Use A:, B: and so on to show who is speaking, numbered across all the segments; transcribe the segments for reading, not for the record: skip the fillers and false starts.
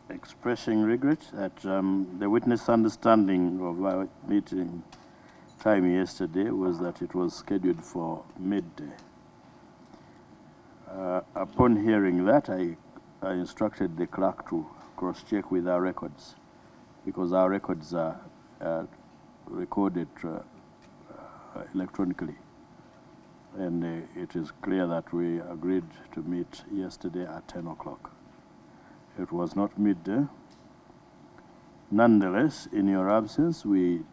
A: expressing regret that the witness understanding of our meeting time yesterday was that it was scheduled for midday. Upon hearing that, I instructed the clerk to cross-check with our records, because our records are recorded electronically. And it is clear that we agreed to meet yesterday at 10 o'clock. It was not midday. Nonetheless, in your absence, we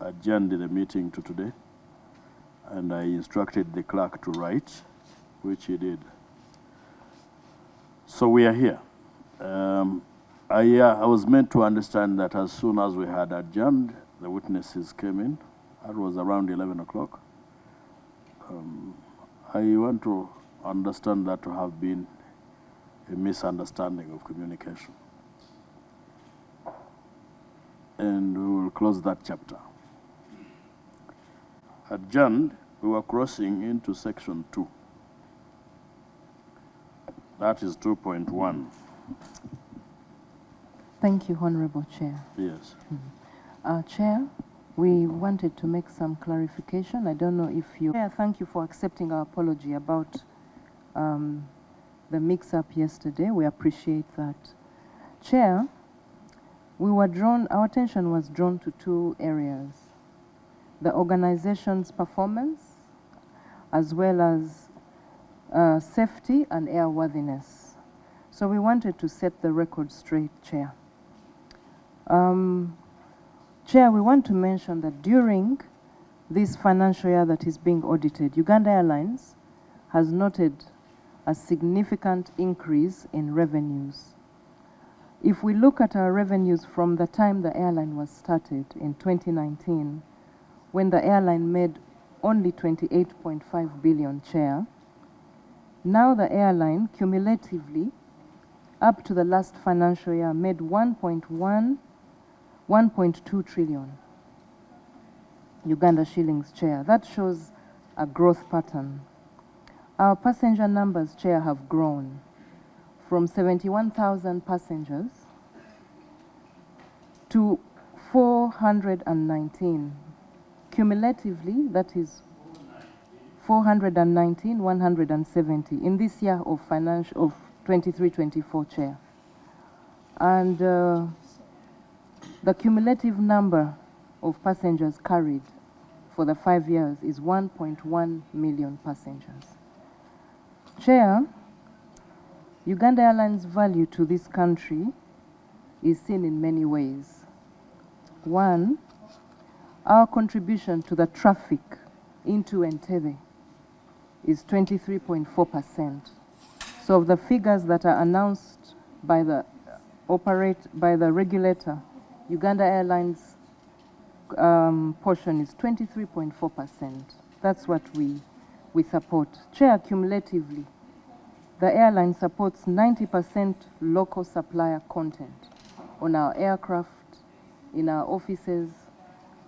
A: adjourned the meeting to today, and I instructed the clerk to write, which he did. So we are here. I was meant to understand that as soon as we had adjourned, the witnesses came in. That was around 11 o'clock. I want to understand that to have been a misunderstanding of communication. And we will close that chapter. Adjourned, we were crossing into section 2. That is 2.1.
B: Thank you, Honorable Chair.
A: Yes.
B: Chair, we wanted to make some clarification. I don't know if you... Chair, thank you for accepting our apology about the mix-up yesterday. We appreciate that. Chair, our attention was drawn to two areas: the organization's performance, as well as safety and airworthiness. So we wanted to set the record straight, Chair. Chair, we want to mention that during this financial year that is being audited, Uganda Airlines has noted a significant increase in revenues. If we look at our revenues from the time the airline was started in 2019, when the airline made only 28.5 billion, Chair, now the airline cumulatively, up to the last financial year, made 1.2 trillion Uganda shillings, Chair. That shows a growth pattern. Our passenger numbers, Chair, have grown from 71,000 passengers to 419. Cumulatively, that is 419, 170 in this year of 23-24, Chair. And the cumulative number of passengers carried for the 5 years is 1.1 million passengers. Chair, Uganda Airlines' value to this country is seen in many ways. One, our contribution to the traffic into Entebbe is 23.4%. So of the figures that are announced by the regulator, Uganda Airlines portion is 23.4%. That's what we support. Chair, cumulatively, the airline supports 90% local supplier content on our aircraft, in our offices.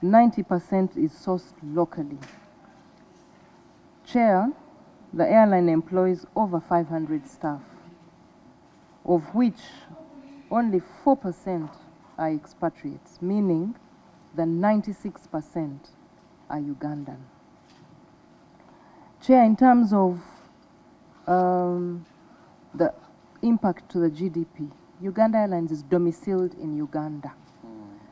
B: 90% is sourced locally. Chair, the airline employs over 500 staff, of which only 4% are expatriates, meaning that 96% are Ugandan. Chair, in terms of the impact to the GDP, Uganda Airlines is domiciled in Uganda.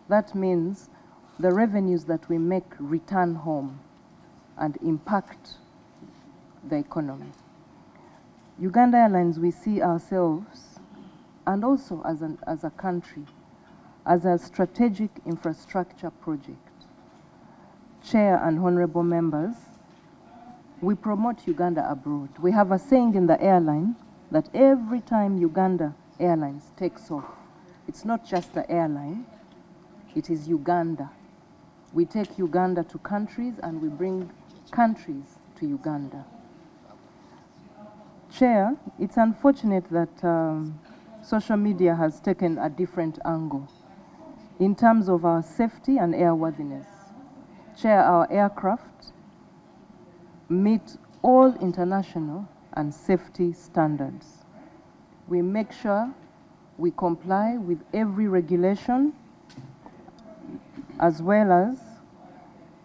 B: That means the revenues that we make return home and impact the economy. Uganda Airlines, we see ourselves, and also as a country, as a strategic infrastructure project. Chair and honorable members, we promote Uganda abroad. We have a saying in the airline that every time Uganda Airlines takes off, it's not just the airline, it is Uganda. We take Uganda to countries and we bring countries to Uganda. Chair, it's unfortunate that social media has taken a different angle in terms of our safety and airworthiness. Chair, our aircraft meet all international and safety standards. We make sure we comply with every regulation as well as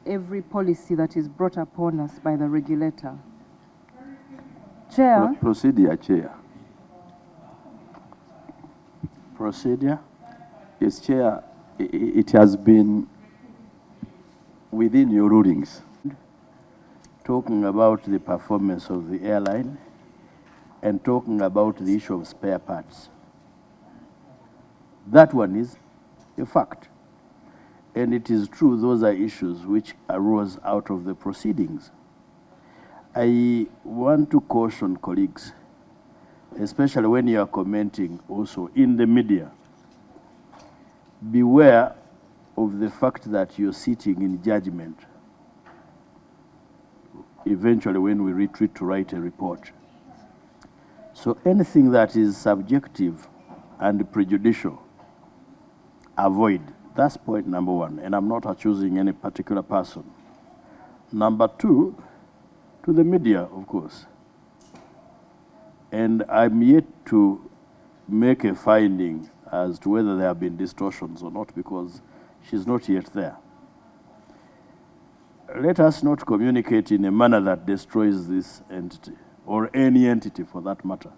B: every policy that is brought upon us by the regulator. Chair.
C: Procedure, Chair.
A: Procedure?
C: Yes, Chair. It has been within your rulings.
A: Talking about the performance of the airline and talking about the issue of spare parts. That one is a fact. And it is true, those are issues which arose out of the proceedings. I want to caution colleagues, especially when you are commenting also in the media, beware of the fact that you're sitting in judgment eventually when we retreat to write a report. So anything that is subjective and prejudicial, avoid. That's point number one, and I'm not accusing any particular person. Number two, to the media, of course. And I'm yet to make a finding as to whether there have been distortions or not, because she's not yet there. Let us not communicate in a manner that destroys this entity, or any entity for that matter.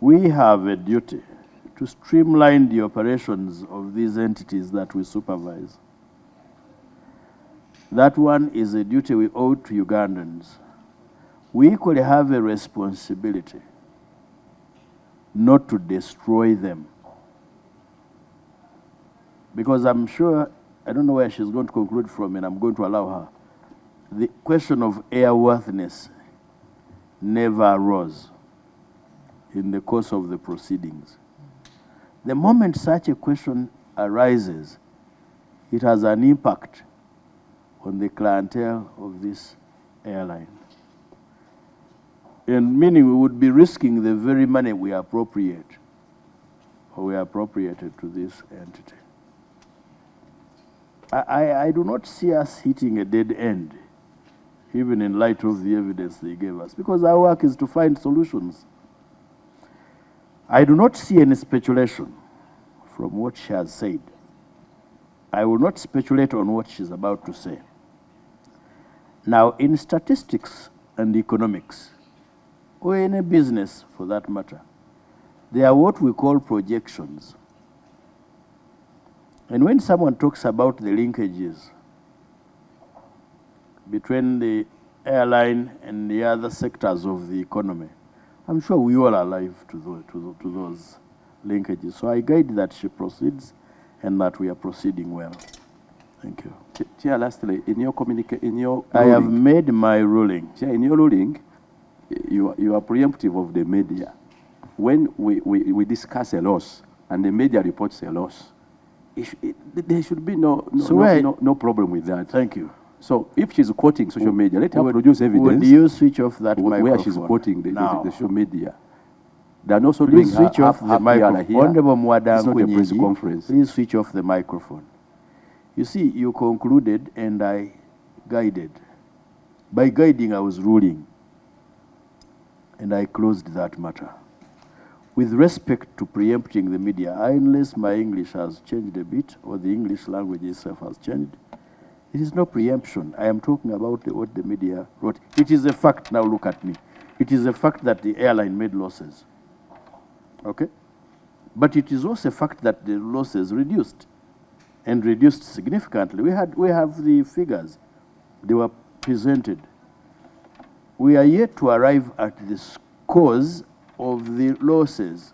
A: We have a duty to streamline the operations of these entities that we supervise. That one is a duty we owe to Ugandans. We equally have a responsibility not to destroy them. Because I'm sure, I don't know where she's going to conclude from, and I'm going to allow her. The question of airworthiness never arose in the course of the proceedings. The moment such a question arises, it has an impact on the clientele of this airline. And meaning we would be risking the very money we appropriate, or we appropriated to this entity. I do not see us hitting a dead end, even in light of the evidence they gave us, because our work is to find solutions. I do not see any speculation from what she has said. I will not speculate on what she's about to say. Now, in statistics and economics, or any business for that matter, they are what we call projections. And when someone talks about the linkages between the airline and the other sectors of the economy, I'm sure we all are alive to those linkages. So I guide that she proceeds and that we are proceeding well. Thank you.
C: Chair, lastly, in your ruling,
A: I have made my ruling.
C: Chair, in your ruling, you are preemptive of the media. When we discuss a loss and the media reports a loss, there should be no problem with that.
A: Thank you.
C: So if she's quoting social media, let her produce evidence.
A: Would you switch off that microphone?
C: Where she's quoting the social media. They are not so
A: please
C: doing
A: switch off the microphone. Honorable Mwada,
C: it's not a press conference.
A: Please switch off the microphone. You see, you concluded and I guided. By guiding, I was ruling. And I closed that matter. With respect to preempting the media, unless my English has changed a bit, or the English language itself has changed, it is no preemption. I am talking about what the media wrote. It is a fact, now look at me. It is a fact that the airline made losses. Okay? But it is also a fact that the losses reduced, and reduced significantly. We have the figures. They were presented. We are yet to arrive at the cause of the losses.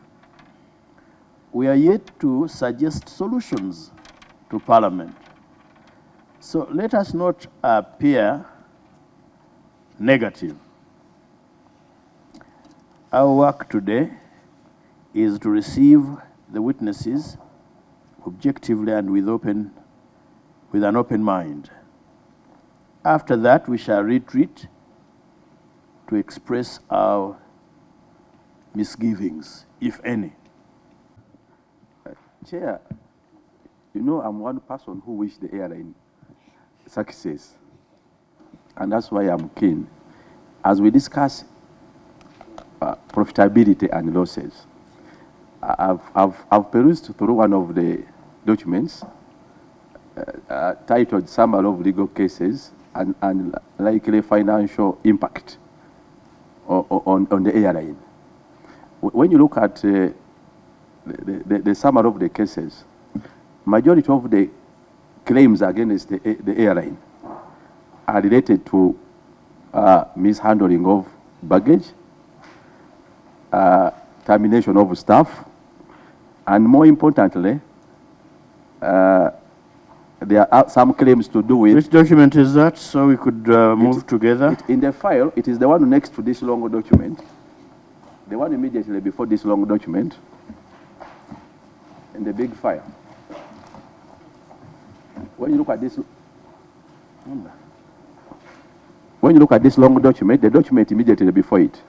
A: We are yet to suggest solutions to Parliament. So let us not appear negative. Our work today is to receive the witnesses objectively and with an open mind. After that, we shall retreat to express our misgivings, if any.
C: Chair, you know I'm one person who wished the airline success, and that's why I'm keen. As we discuss profitability and losses, I've perused through one of the documents titled Summary of Legal Cases and Likely Financial Impact on the airline. When you look at the summary of the cases, majority of the claims against the airline are related to mishandling of baggage, termination of staff, and more importantly, there are some claims to do with...
A: Which document is that, so we could move together?
C: In the file, it is the one next to this long document, the one immediately before this long document, in the big file. When you look at this... When you look at this long document, the document immediately before it.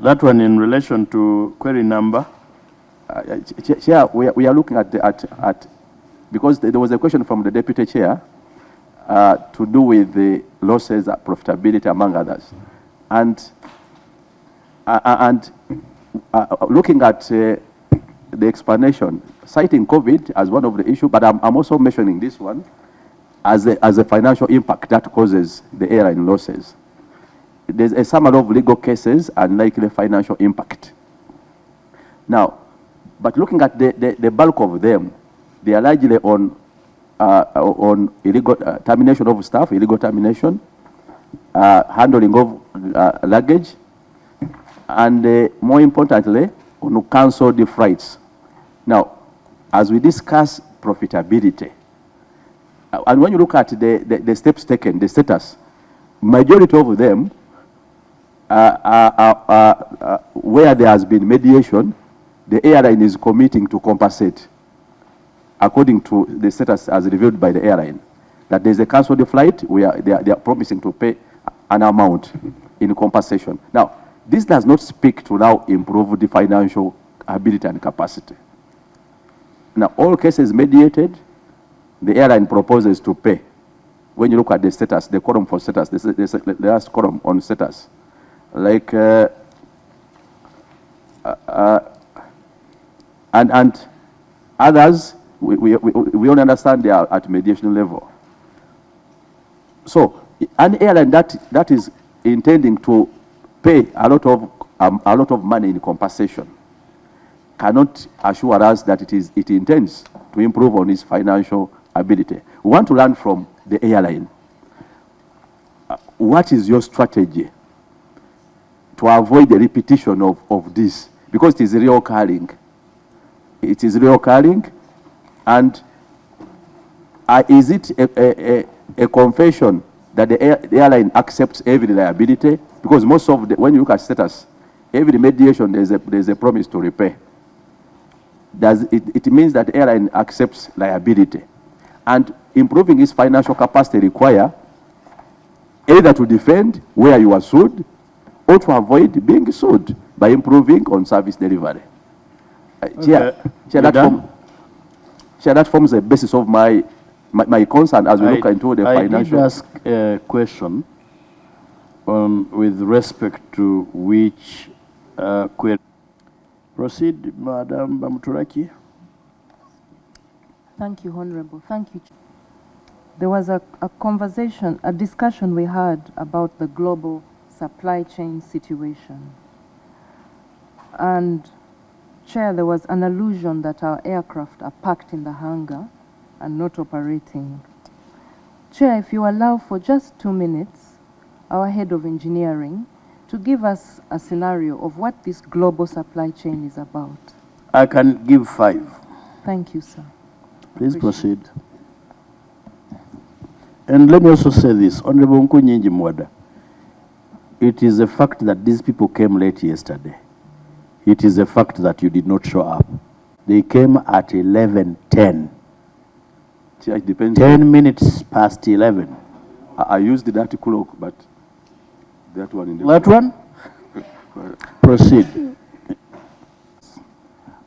A: That one in relation to query number?
C: Chair, we are looking at because there was a question from the Deputy Chair to do with the losses, profitability, among others. And looking at the explanation, citing COVID as one of the issues, but I'm also mentioning this one as a financial impact that causes the airline losses. There's a summary of legal cases and likely financial impact. Now, but looking at the bulk of them, they are largely on illegal termination of staff, illegal termination, handling of luggage, and more importantly, on cancelled flights. Now, as we discuss profitability, and when you look at the steps taken, the status, majority of them where there has been mediation, the airline is committing to compensate according to the status as reviewed by the airline. That there's a cancelled flight where they are promising to pay an amount in compensation. Now, this does not speak to now improve the financial ability and capacity. Now, all cases mediated, the airline proposes to pay. When you look at the status, the column for status, the last column on status, like and others, we only understand they are at mediation level. So an airline that is intending to pay a lot of money in compensation cannot assure us that it intends to improve on its financial ability. We want to learn from the airline. What is your strategy to avoid the repetition of this? Because it is reoccurring. It is reoccurring, and is it a confession that the airline accepts every liability? Because most of when you look at status, every mediation there's a promise to repay. It means that the airline accepts liability, and improving its financial capacity require either to defend where you are sued or to avoid being sued by improving on service delivery. Chair, that forms the basis of my concern as we look into the financial.
A: I did ask a question with respect to which query. Proceed, Madam Bamuturaki.
B: Thank you, Honorable. Thank you. There was a discussion we had about the global supply chain situation. And Chair, there was an allusion that our aircraft are parked in the hangar and not operating. Chair, if you allow for just 2 minutes, our head of engineering to give us a scenario of what this global supply chain is about.
A: I can give 5.
B: Thank you, sir.
A: Please proceed. And let me also say this, Honorable Nkunyinji Mwada, it is a fact that these people came late yesterday. It is a fact that you did not show up. They came at 11:10.
C: It depends.
A: 10 minutes past 11.
C: I used that clock, but that one in the...
A: That one? Proceed.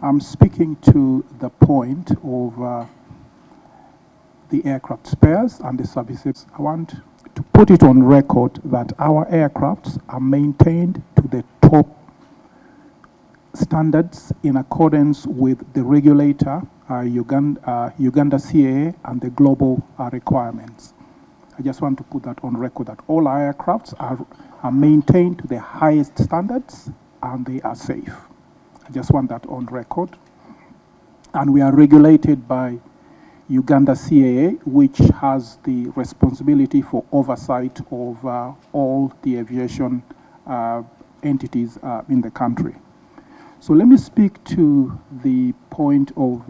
D: I'm speaking to the point of the aircraft spares and the services. I want to put it on record that our aircrafts are maintained to the top top standards in accordance with the regulator, Uganda CAA, and the global requirements. I just want to put that on record that all our aircrafts are maintained to the highest standards and they are safe. I just want that on record. And we are regulated by Uganda CAA, which has the responsibility for oversight of all the aviation entities in the country. So let me speak to the point of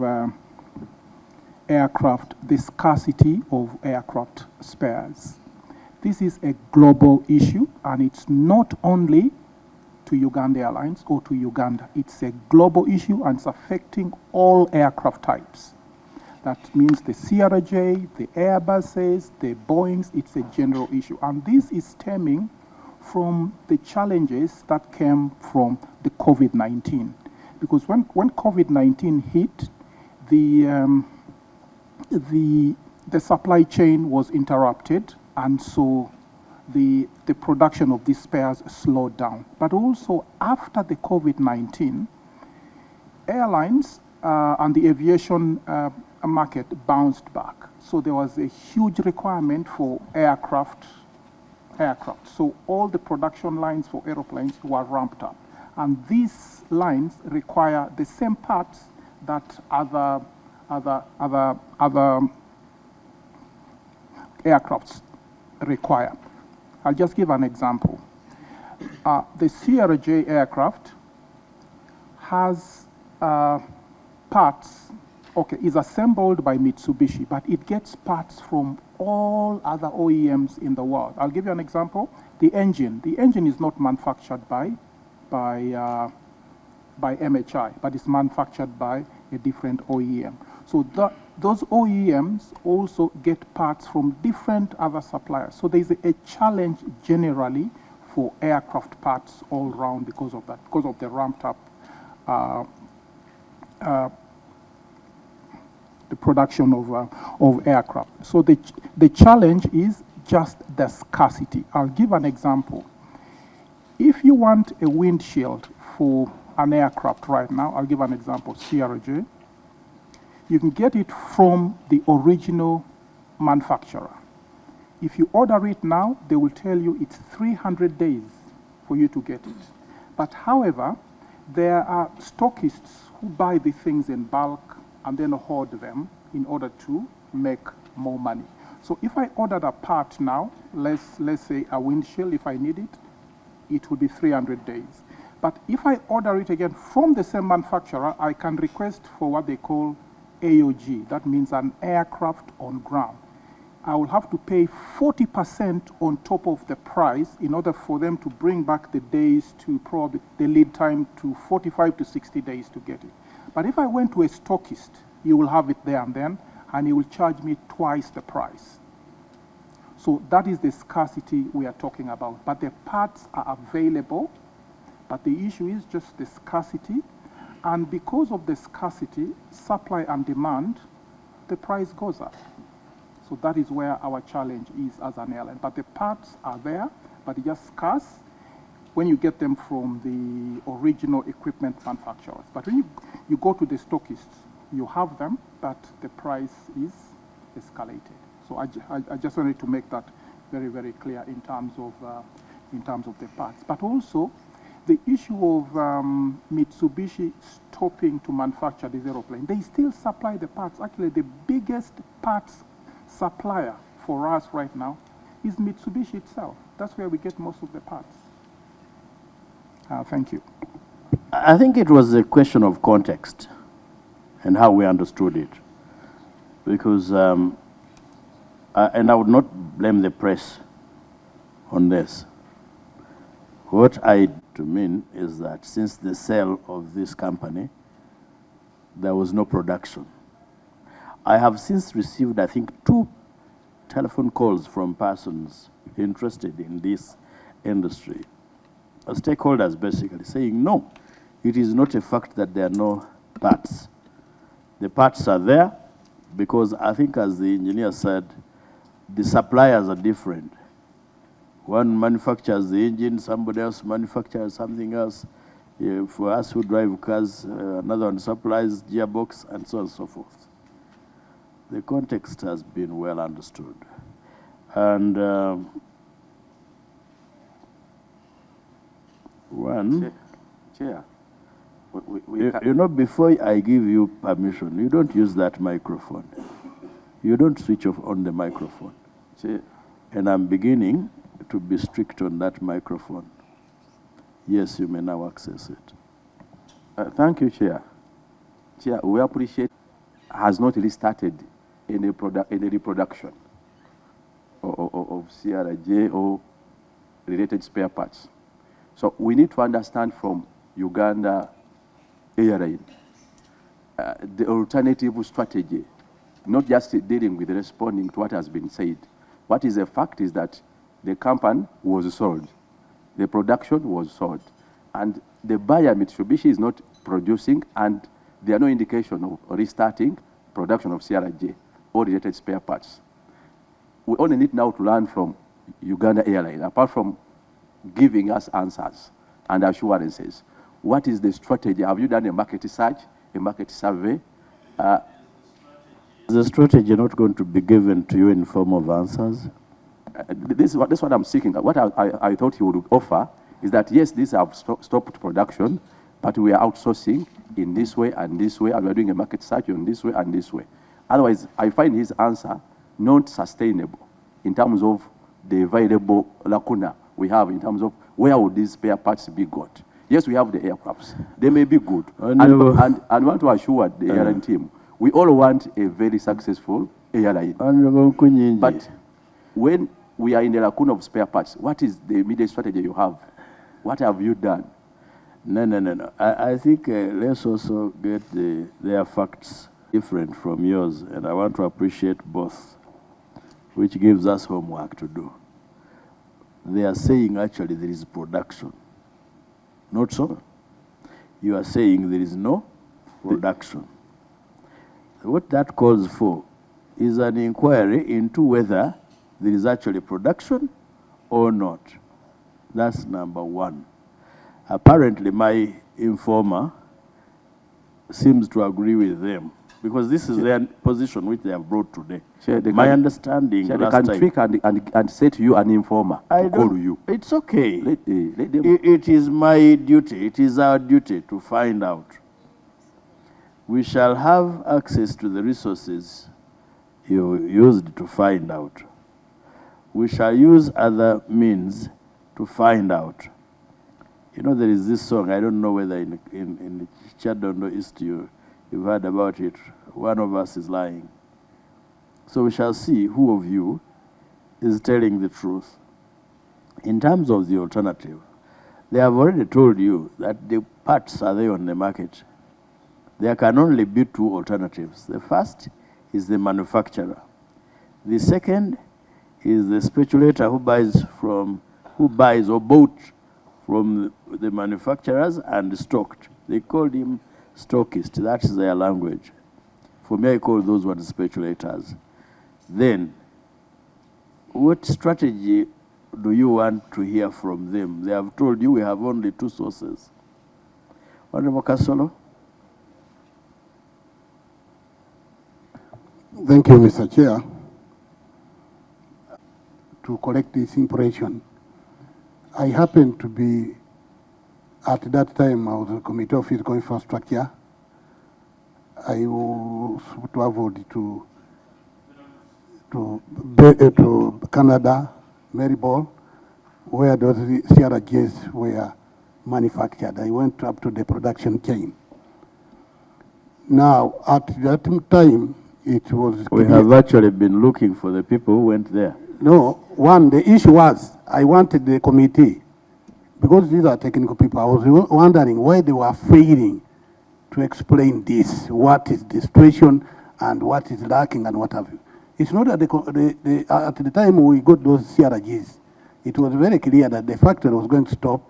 D: aircraft, the scarcity of aircraft spares. This is a global issue, and it's not only to Uganda Airlines or to Uganda. It's a global issue, and it's affecting all aircraft types. That means the CRJ, the Airbuses, the Boeings, it's a general issue. And this is stemming from the challenges that came from the COVID-19. Because when COVID-19 hit, the supply chain was interrupted, and so the production of these spares slowed down. But also after the COVID-19, airlines and the aviation market bounced back. So there was a huge requirement for aircraft. So all the production lines for aeroplanes were ramped up. And these lines require the same parts that other aircrafts require. I'll just give an example. The CRJ aircraft has parts, is assembled by Mitsubishi, but it gets parts from all other OEMs in the world. I'll give you an example. The engine is not manufactured by MHI, but it's manufactured by a different OEM. So those OEMs also get parts from different other suppliers. So there's a challenge generally for aircraft parts all around because of that, because of the ramped up the production of aircraft. So the challenge is just the scarcity. I'll give an example. If you want a windshield for an aircraft right now, I'll give an example, CRJ, you can get it from the original manufacturer. If you order it now, they will tell you it's 300 days for you to get it. But however, there are stockists who buy the things in bulk and then hoard them in order to make more money. So if I ordered a part now, let's say a windshield, if I need it, it will be 300 days. But if I order it again from the same manufacturer, I can request for what they call AOG. That means an aircraft on ground. I will have to pay 40% on top of the price in order for them to bring back the days to probably the lead time to 45 to 60 days to get it. But if I went to a stockist, he will have it there and then, and he will charge me twice the price. So that is the scarcity we are talking about. But the parts are available, but the issue is just the scarcity. And because of the scarcity, supply and demand, the price goes up. So that is where our challenge is as an airline. But the parts are there, but they're just scarce when you get them from the original equipment manufacturers. But when you go to the stockists, you have them, but the price is escalated. So I just wanted to make that very, very clear in terms of the parts. But also, the issue of Mitsubishi stopping to manufacture this aeroplane, they still supply the parts. Actually, the biggest parts supplier for us right now is Mitsubishi itself. That's where we get most of the parts. Thank you.
A: I think it was a question of context and how we understood it. Because, and I would not blame the press on this. What I mean is that since the sale of this company, there was no production. I have since received, I think, 2 telephone calls from persons interested in this industry, stakeholders basically saying, no, it is not a fact that there are no parts. The parts are there because I think, as the engineer said, the suppliers are different. One manufactures the engine, somebody else manufactures something else. For us who drive cars, another one supplies gearbox, and so on and so forth. The context has been well understood. And
C: Chair,
A: you know, before I give you permission, you don't use that microphone. You don't switch off on the microphone.
C: Chair.
A: And I'm beginning to be strict on that microphone. Yes, you may now access it.
C: Thank you, Chair. Chair, we appreciate has not really started any reproduction of CRJ or related spare parts. So we need to understand from Uganda Airline the alternative strategy, not just dealing with responding to what has been said. What is a fact is that the company was sold, the production was sold, and the buyer Mitsubishi is not producing, and there are no indication of restarting production of CRJ or related spare parts. We only need now to learn from Uganda Airlines, apart from giving us answers and assurances. What is the strategy? Have you done a market search, a market survey?
A: Is the strategy not going to be given to you in form of answers?
C: This is what I'm seeking. What I thought he would offer is that, yes, these have stopped production, but we are outsourcing in this way and this way, and we are doing a market search in this way and this way. Otherwise, I find his answer not sustainable in terms of the available lacuna we have in terms of where would these spare parts be got. Yes, we have the aircrafts. They may be good. And want to assure the airline team, we all want a very successful airline. But when we are in the lacuna of spare parts, what is the immediate strategy you have? What have you done?
A: No. I think let's also get their facts different from yours, and I want to appreciate both, which gives us homework to do. They are saying actually there is production. Not so? You are saying there is no production. What that calls for is an inquiry into whether there is actually production or not. That's number one. Apparently, my informer seems to agree with them, because this is their position which they have brought today. My understanding last time...
C: They can speak and say to you an informer to call you.
A: It's okay. Let them. It is my duty, it is our duty to find out. We shall have access to the resources you used to find out. We shall use other means to find out. You know, there is this song, I don't know whether in Chadondo East you've heard about it. One of us is lying. So we shall see who of you is telling the truth. In terms of the alternative, they have already told you that the parts are there on the market. There can only be two alternatives. The first is the manufacturer. The second is the speculator who buys or bought from the manufacturers and stocked. They called him stockist. That is their language. For me, I call those ones speculators. Then, what strategy do you want to hear from them? They have told you we have only two sources. Honorable Kasolo?
E: Thank you, Mr. Chair. To collect this information, I happened to be, at that time, I was a Committee of Physical Infrastructure. I was traveled to Canada, Maribor, where those CRJs were manufactured. I went up to the production chain. Now, at that time, it was...
A: We have actually been looking for the people who went there.
E: No, the issue was, I wanted the committee, because these are technical people, I was wondering why they were failing to explain this, what is the situation and what is lacking and what have you. It's not that at the time we got those CRGs, it was very clear that the factory was going to stop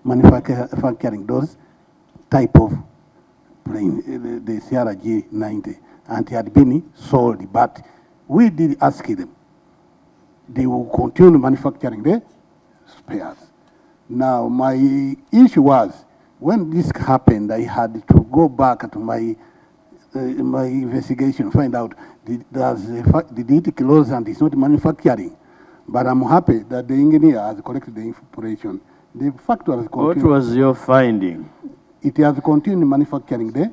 E: manufacturing those type of plane, the CRG 90, and it had been sold, but we did ask them. They will continue manufacturing the spares. Now, my issue was, when this happened, I had to go back to my investigation, find out, did it close and it's not manufacturing? But I'm happy that the engineer has collected the information. The factory has continued.
A: What was your finding?
E: It has continued manufacturing there.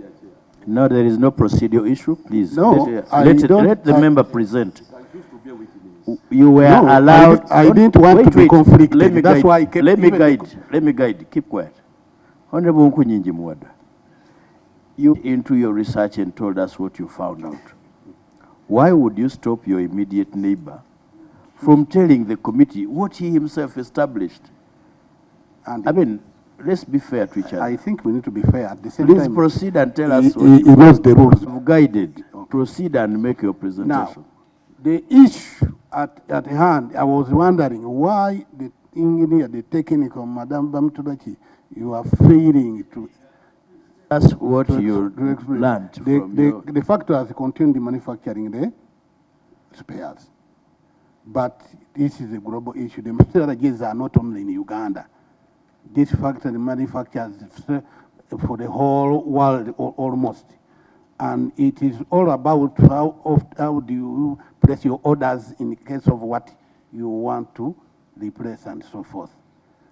A: No, there is no procedural issue, please.
E: No,
A: let the member present. You were
E: No,
A: allowed.
E: I didn't want to be conflicted.
A: Let me
E: That's
A: guide.
E: why I kept
A: Let me
E: even
A: guide. Let me guide. Keep quiet. Honorable Nkunyinji Mwada, you into your research and told us what you found out. Why would you stop your immediate neighbor from telling the committee what he himself established?
E: And
A: I mean, let's be fair to each other.
E: I think we need to be fair. At the same
A: Please
E: time,
A: proceed and tell us
E: he
A: what
E: knows the rules.
A: you've guided. Proceed and make your presentation.
E: Now, the issue at hand, I was wondering why the engineer, the technical, Madam Bamtubachi, you are failing to.
A: That's what you
E: explain.
A: learned from
E: the factory has continued manufacturing the spares. But this is a global issue. The methodologies are not only in Uganda. This factory manufactures for the whole world almost. And it is all about how do you place your orders in case of what you want to replace and so forth.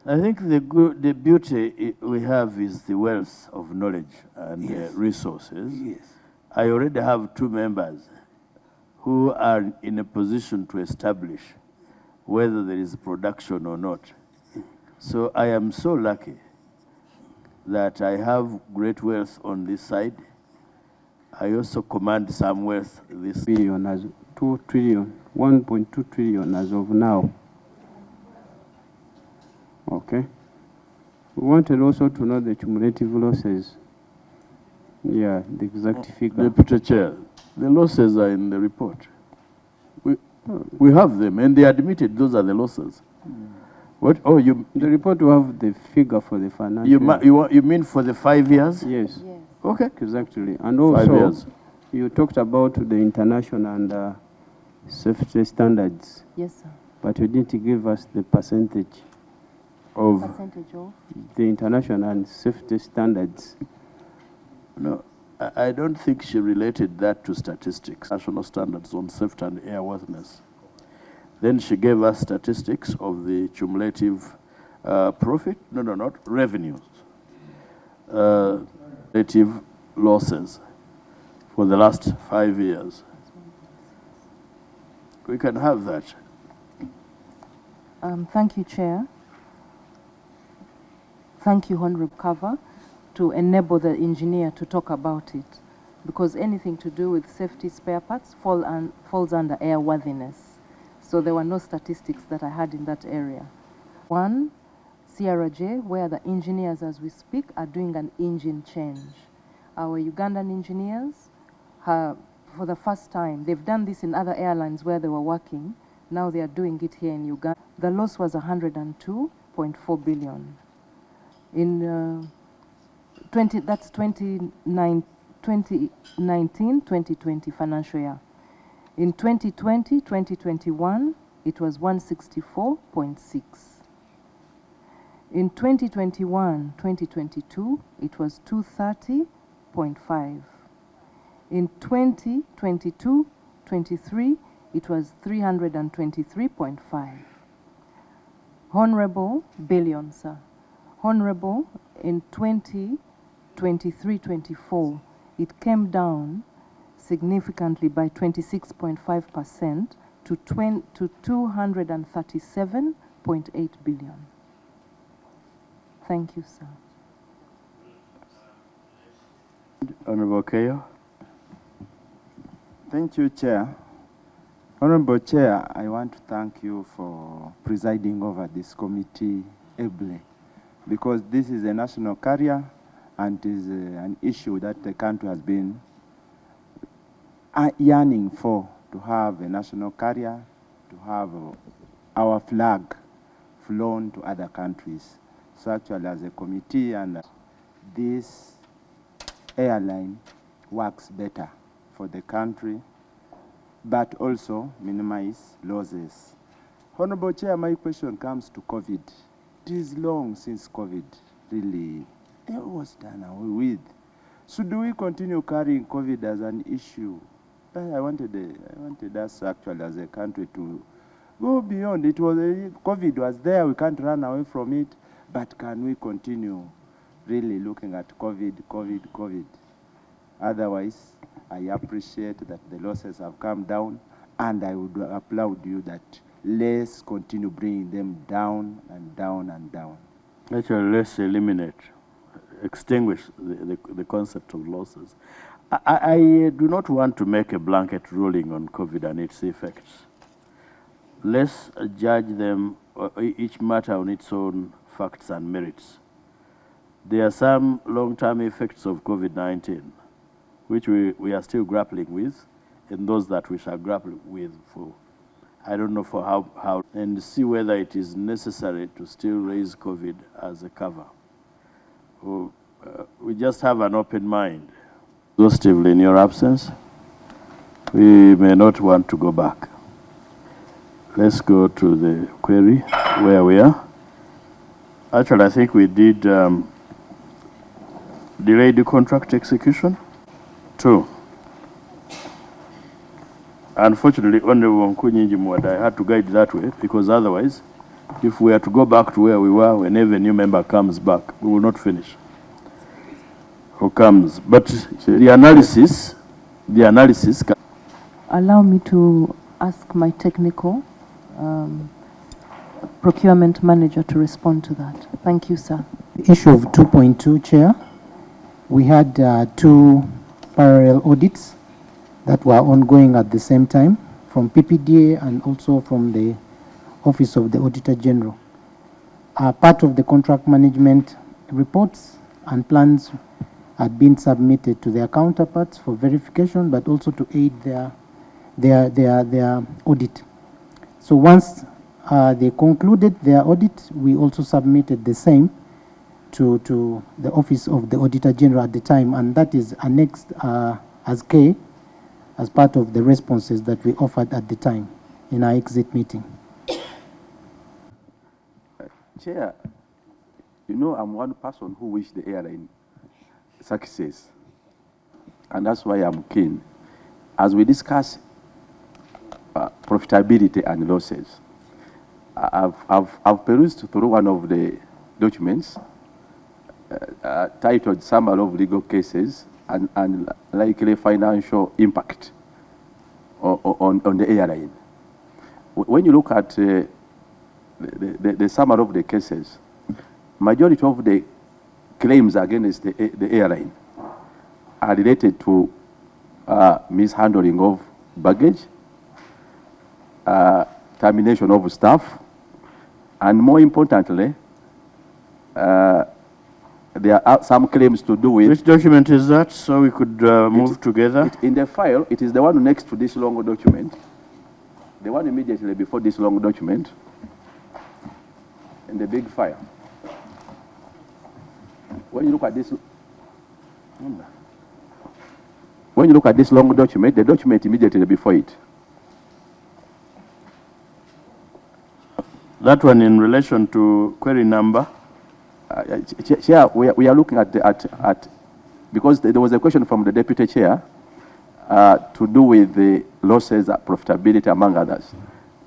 A: I think the beauty we have is the wealth of knowledge and
E: Yes.
A: resources.
E: Yes.
A: I already have 2 members who are in a position to establish whether there is production or not. So I am so lucky that I have great wealth on this side. I also command some wealth this
F: billion as 2 trillion, 1.2 trillion as of now. Okay. We wanted also to know the cumulative losses. Yeah, the exact figure.
A: Deputy Chair, the losses are in the report. We have them, and they admitted those are the losses. What? Oh, you.
F: The report will have the figure for the financial.
A: You mean for the 5 years?
F: Yes.
B: Yes.
A: Okay.
F: Exactly. And
A: 5
F: also,
A: years.
F: you talked about the international and safety standards,
B: Yes, sir.
F: but you didn't give us the percentage
A: Of
B: Percentage of?
F: the international and safety standards.
A: no, I don't think she related that to statistics, national standards on safety and airworthiness. Then she gave us statistics of the cumulative profit, not revenues, cumulative losses for the last 5 years. We can have that.
B: Thank you, Chair. Thank you, Honorable Cover, to enable the engineer to talk about it, because anything to do with safety spare parts falls under airworthiness. So there were no statistics that I had in that area. One, CRJ, where the engineers, as we speak, are doing an engine change. Our Ugandan engineers have, for the first time, they've done this in other airlines where they were working. Now they are doing it here in Uganda. The loss was 102.4 billion. In 2019-2020 financial year. In 2020-2021, it was 164.6. In 2021-2022, it was 230.5. In 2022-23, it was 323.5. Honorable billion, sir. Honorable, in 2023-24, it came down significantly by 26.5% to 237.8 billion. Thank you, sir.
A: Honorable Keyo.
G: Thank you, Chair. Honorable Chair, I want to thank you for presiding over this committee ably, because this is a national carrier and is an issue that the country has been yearning for, to have a national carrier, to have our flag flown to other countries. So actually, as a committee, and this airline works better for the country, but also minimize losses. Honorable Chair, my question comes to COVID. It is long since COVID really was done away with. So do we continue carrying COVID as an issue? I wanted us actually as a country to go beyond. COVID was there, we can't run away from it, but can we continue really looking at COVID? Otherwise, I appreciate that the losses have come down, and I would applaud you that let's continue bringing them down and down and down.
A: Actually, let's extinguish the concept of losses. I do not want to make a blanket ruling on COVID and its effects. Let's judge them, each matter on its own facts and merits. There are some long-term effects of COVID-19, which we are still grappling with, and those that we shall grapple with for, I don't know for how, and see whether it is necessary to still raise COVID as a cover. We just have an open mind. Exhaustively in your absence, we may not want to go back. Let's go to the query where we are. Actually, I think we did delay the contract execution. 2. Unfortunately, Honorable Nkunyinji Mwada, I had to guide that way, because otherwise, if we are to go back to where we were, whenever a new member comes back, we will not finish. Who comes? But the analysis.
B: Allow me to ask my technical procurement manager to respond to that. Thank you, sir.
H: Issue of 2.2, Chair. We had 2 parallel audits that were ongoing at the same time from PPDA and also from the Office of the Auditor General. Part of the contract management reports and plans had been submitted to their counterparts for verification, but also to aid their audit. So once they concluded their audit, we also submitted the same to the Office of the Auditor General at the time, and that is annexed as K, as part of the responses that we offered at the time in our exit meeting.
C: Chair, you know I'm one person who wished the airline success, and that's why I'm keen. As we discuss profitability and losses, I've perused through one of the documents titled Summary of Legal Cases and Likely Financial Impact on the airline. When you look at the summary of the cases, majority of the claims against the airline are related to mishandling of baggage, termination of staff, and more importantly, there are some claims to do with...
A: Which document is that, so we could move together?
C: In the file, it is the one next to this long document, the one immediately before this long document, in the big file. When you look at this long document, the document immediately before it.
A: That one in relation to query number?
C: Chair, we are looking at because there was a question from the Deputy Chair to do with the losses, profitability, among others.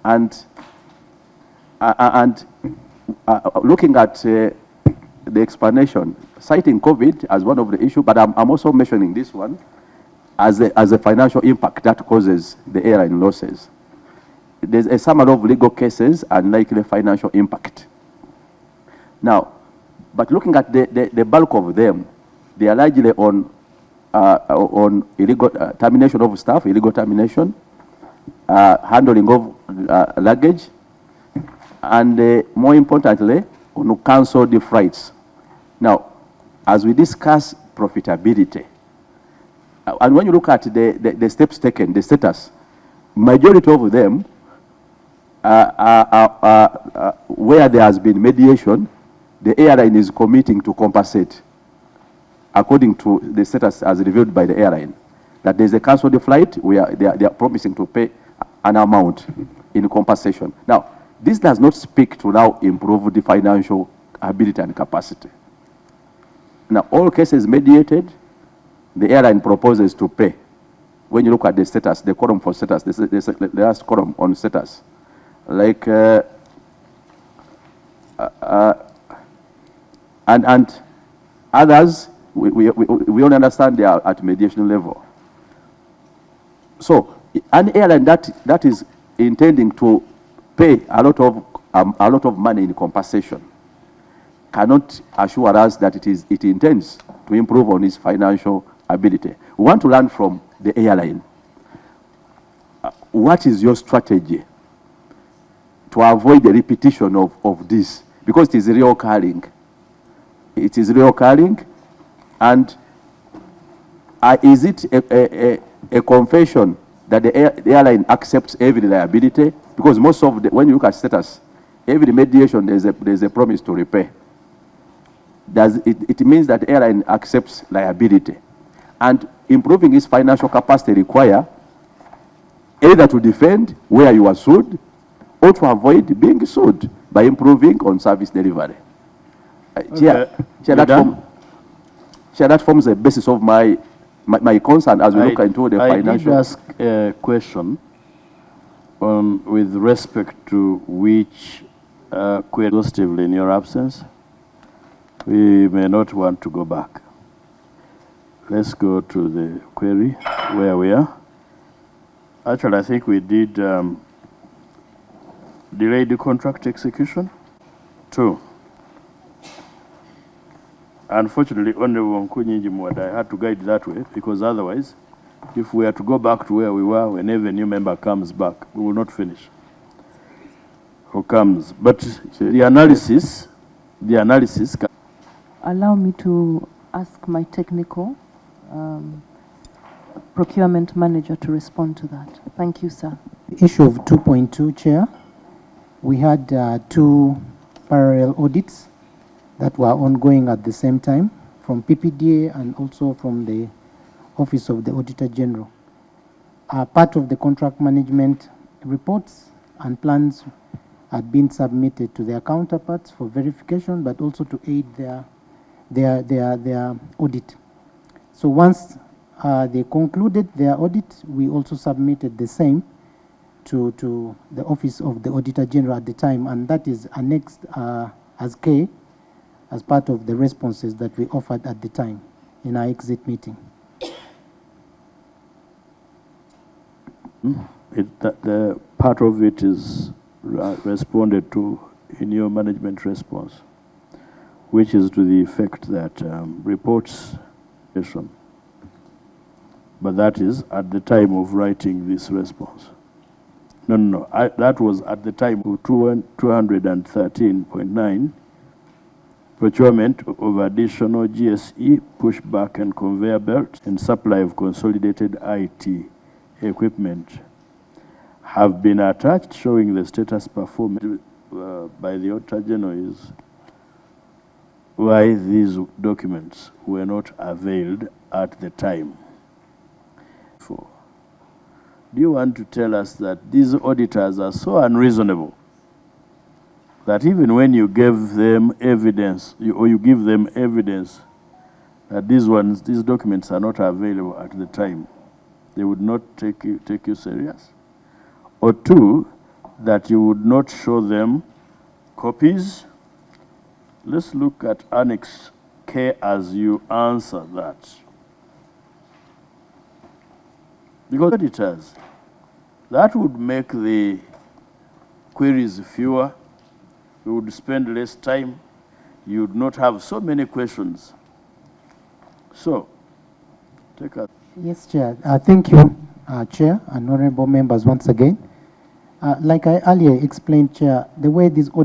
C: And looking at the explanation, citing COVID as one of the issues, but I'm also mentioning this one as a financial impact that causes the airline losses. There's a summary of legal cases and likely financial impact. Now, but looking at the bulk of them, they are largely on illegal termination of staff, illegal termination, handling of luggage, and more importantly, on cancelled flights. Now, as we discuss profitability, and when you look at the steps taken, the status, majority of them where there has been mediation, the airline is committing to compensate according to the status as revealed by the airline. That there's a cancelled flight where they are promising to pay an amount in compensation. Now, This does not speak to now improve the financial ability and capacity. Now, all cases mediated, the airline proposes to pay. When you look at the status, the column for status, the last column on status, like, and others, we only understand they are at mediation level. So, an airline that is intending to pay a lot of money in compensation cannot assure us that it intends to improve on its financial ability. We want to learn from the airline. What is your strategy to avoid the repetition of this? Because it is reoccurring. It is reoccurring, and is it a confession that the airline accepts every liability? Because most of when you look at status, every mediation there's a promise to repay. It means that the airline accepts liability, and improving its financial capacity require either to defend where you are sued or to avoid being sued by improving on service delivery. Chair, that forms the basis of my concern as we look into the financial.
A: I did ask a question with respect to which query exhaustively in your absence. We may not want to go back. Let's go to the query where we are. Actually, I think we did delay the contract execution. 2. Unfortunately, Honorable Nkunyinji Mwada, I had to guide that way, because otherwise, if we are to go back to where we were, whenever a new member comes back, we will not finish. Who comes? But the analysis.
B: Allow me to ask my technical procurement manager to respond to that. Thank you, sir.
H: Issue of 2.2, Chair. We had 2 parallel audits that were ongoing at the same time from PPDA and also from the Office of the Auditor General. Part of the contract management reports and plans had been submitted to their counterparts for verification, but also to aid their audit. So once they concluded their audit, we also submitted the same to the Office of the Auditor General at the time, and that is annexed as K, as part of the responses that we offered at the time in our exit meeting.
A: The part of it is responded to in your management response, which is to the effect that reports, but that is at the time of writing this response. No, that was at the time of 213.9, procurement of additional GSE, pushback and conveyor belts, and supply of consolidated IT equipment have been attached, showing the status performed by the Auditor General is why these documents were not availed at the time. Do you want to tell us that these auditors are so unreasonable that even when you give them evidence, you give them evidence that these documents are not available at the time, they would not take you serious? Or 2, that you would not show them copies? Let's look at Annex K as you answer that. Because auditors, that would make the queries fewer, you would spend less time, you would not have so many questions. So, take a...
H: Yes, Chair. Thank you, Chair and honorable members once again. Like I earlier explained, Chair, the way these audits